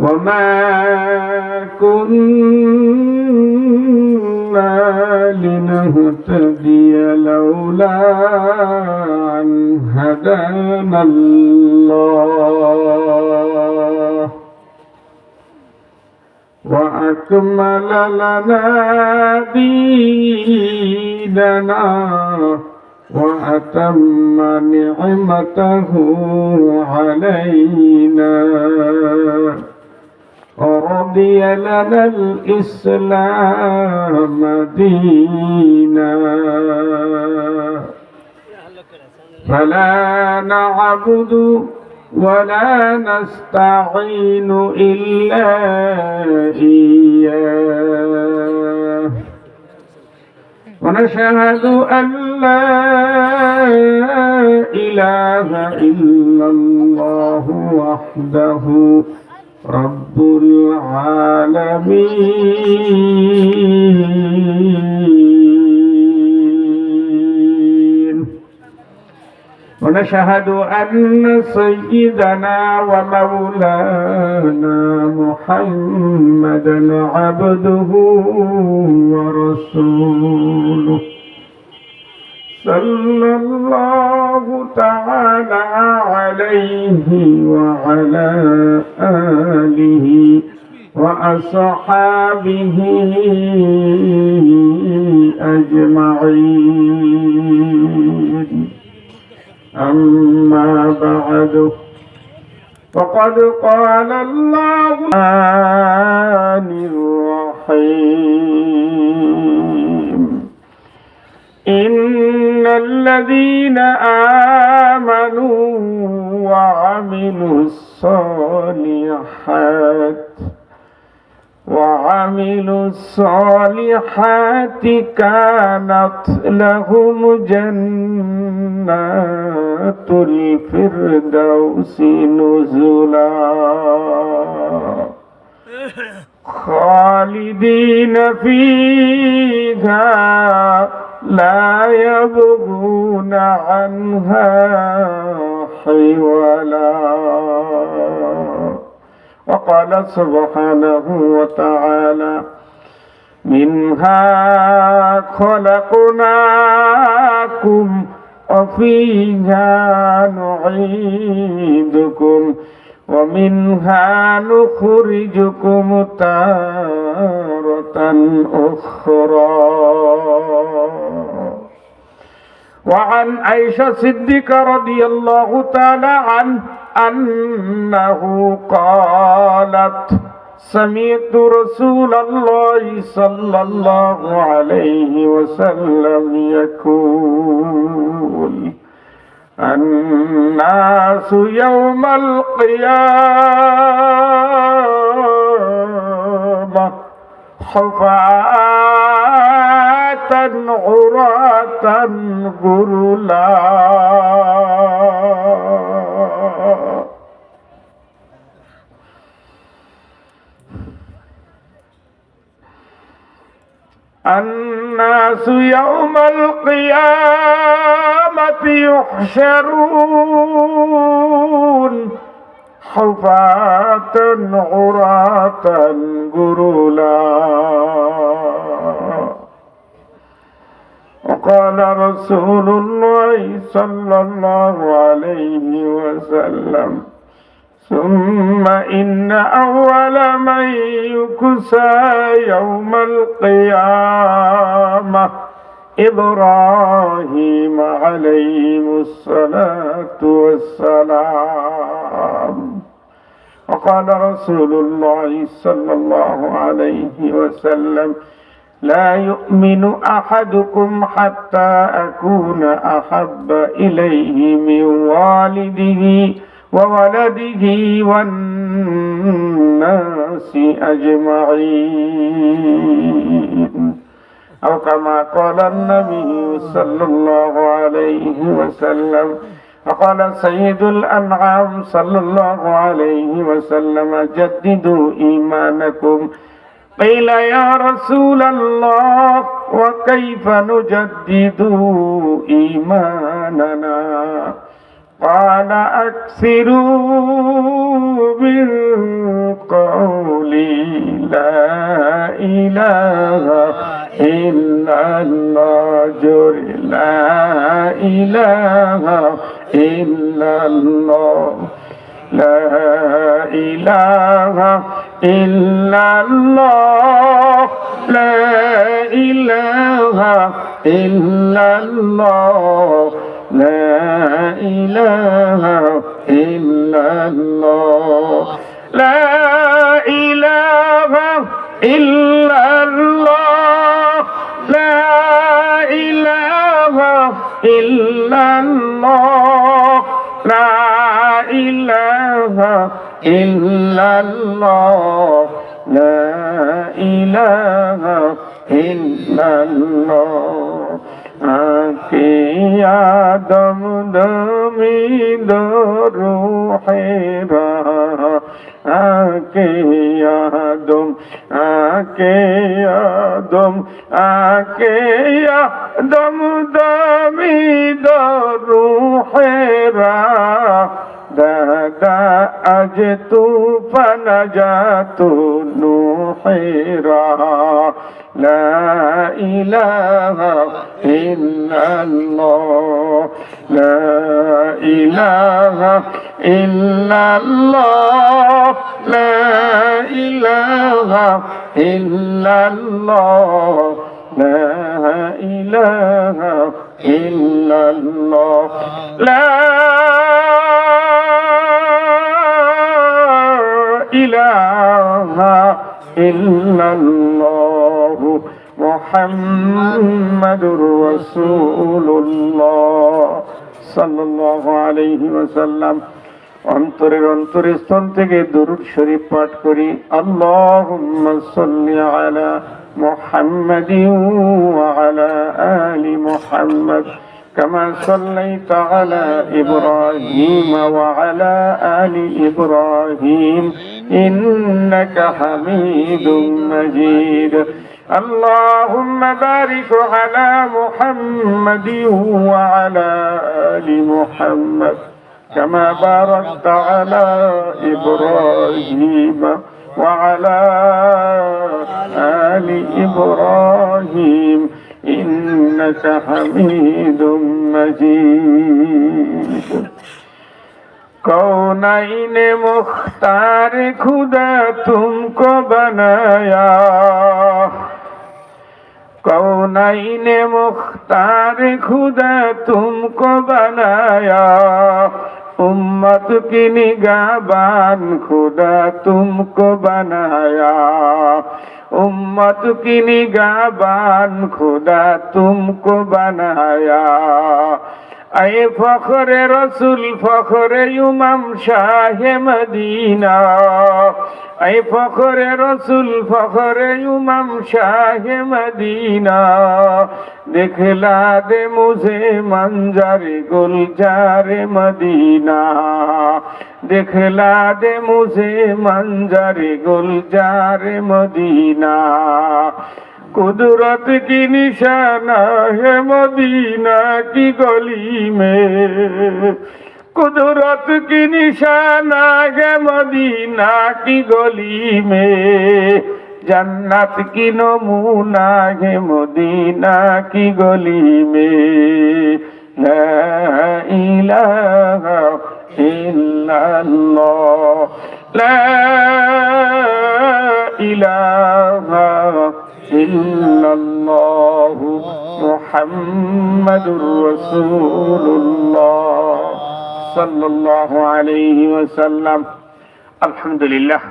وما كنا لنهتدي لولا أن هدانا الله وأكمل لنا ديننا وأتم نعمته علينا ورضي لنا الإسلام دينا فلا نعبد ولا نستعين إلا إياه ونشهد أن لا إله إلا الله وحده رب العالمين ونشهد أن سيدنا ومولانا محمدا عبده ورسوله صلى الله تعالى عليه وعلى آله وأصحابه أجمعين أما بعد فقد قال الله الرحيم إن الذين آمنوا وعملوا الصالحات كانت لهم جنات الفردوس نزلا خالدين فيها لا يبغون عنها حولا وقال سبحانه وتعالى منها خلقناكم وفيها نعيدكم ومنها نخرجكم تارة أخرى وعن عائشة الصديقة رضي الله تعالى عنه أنه قالت سمعت رسول الله صلى الله عليه وسلم يقول الناس يوم القيامة حفاة عراة غرلا الناس يوم القيامة يحشرون حفاة عراة غرلا وقال رسول الله صلى الله عليه وسلم ثم إن أول من يكسى يوم القيامة إبراهيم عليه الصلاة والسلام وقال رسول الله صلى الله عليه وسلم لا يؤمن أحدكم حتى أكون أحب إليه من والده وولده والناس أجمعين أو كما قال النبي صلى الله عليه وسلم وقال سيد الأنعام صلى الله عليه وسلم جددوا إيمانكم قيل يا رسول الله وكيف نجدد إيماننا قال أكثروا من ইলাহা ইল্লাল্লাহ জোরে লা ইলাহা ইল্লাল্লাহ লা ইলাহা ইল্লাল্লাহ লা ইলাহা ইল্লাল্লাহ লা ইলাহা ইল্লাল্লাহ লা ইলাহা ইল্লাল্লাহ লা ইলাহা ইল্লাল্লাহ লা ইলাহা ইল্লাল্লাহ লা ইলাহা ইল্লাল্লাহ আকে আদম দমিদ রূহেরা আকে আদম আকে আদম আকে আদম দমিদ রূহেরা দাদা আজ তুফান জাতু নুহেরা লা ইলাহা ইল্লাল্লাহ লা ইলাহা ইল্লাল্লাহ লা ইলাহা ইল্লাল্লাহ লা ইলাহা ইল্লাল্লাহ লা ইলাহা ইল্লাল্লাহ মুহাম্মাদুর রাসূলুল্লাহ সাল্লাল্লাহু আলাইহি ওয়াসাল্লাম। অন্তরের অন্তরস্থল থেকে দরুদ শরীফ পাঠ করি। আল্লাহুম্মা সাল্লি আলা মুহাম্মাদিন ওয়া আলা আলি মুহাম্মাদ كما صليت على إبراهيم وعلى آل إبراهيم إنك حميد مجيد اللهم بارك على محمد وعلى آل محمد كما باركت على إبراهيم وعلى آل إبراهيم إنك حميد مجيد कौनैन मुख्तार खुदा तुमको बनाया कौनैन मुख्तार खुदा तुमको बनाया उम्मत की निगाहबान खुदा तुमको बनाया उम्मत की निगाहबान खुदा तुमको बनाया ऐ फखरे रसूल फखरे इमाम शाह मदीना ऐ फखरे रसूल फखरे इमाम शाह मदीना दिखला दे मुझे मंजर गुलजार मदीना दिखला दे मुझे मंजर गुलजार मदीना कुदरत की निशाना है मदीना की गली में कुदरत की निशाना है मदीना की गली में जन्नत की नमूना है मदीना की गली में ला इलाहा इल्लल्लाह ला इलाहा इल्लल्लाहु मुहम्मदुर रसूलुल्लाह सल्लल्लाहु अलैहि वसल्लम। अल्हम्दुलिल्लाह।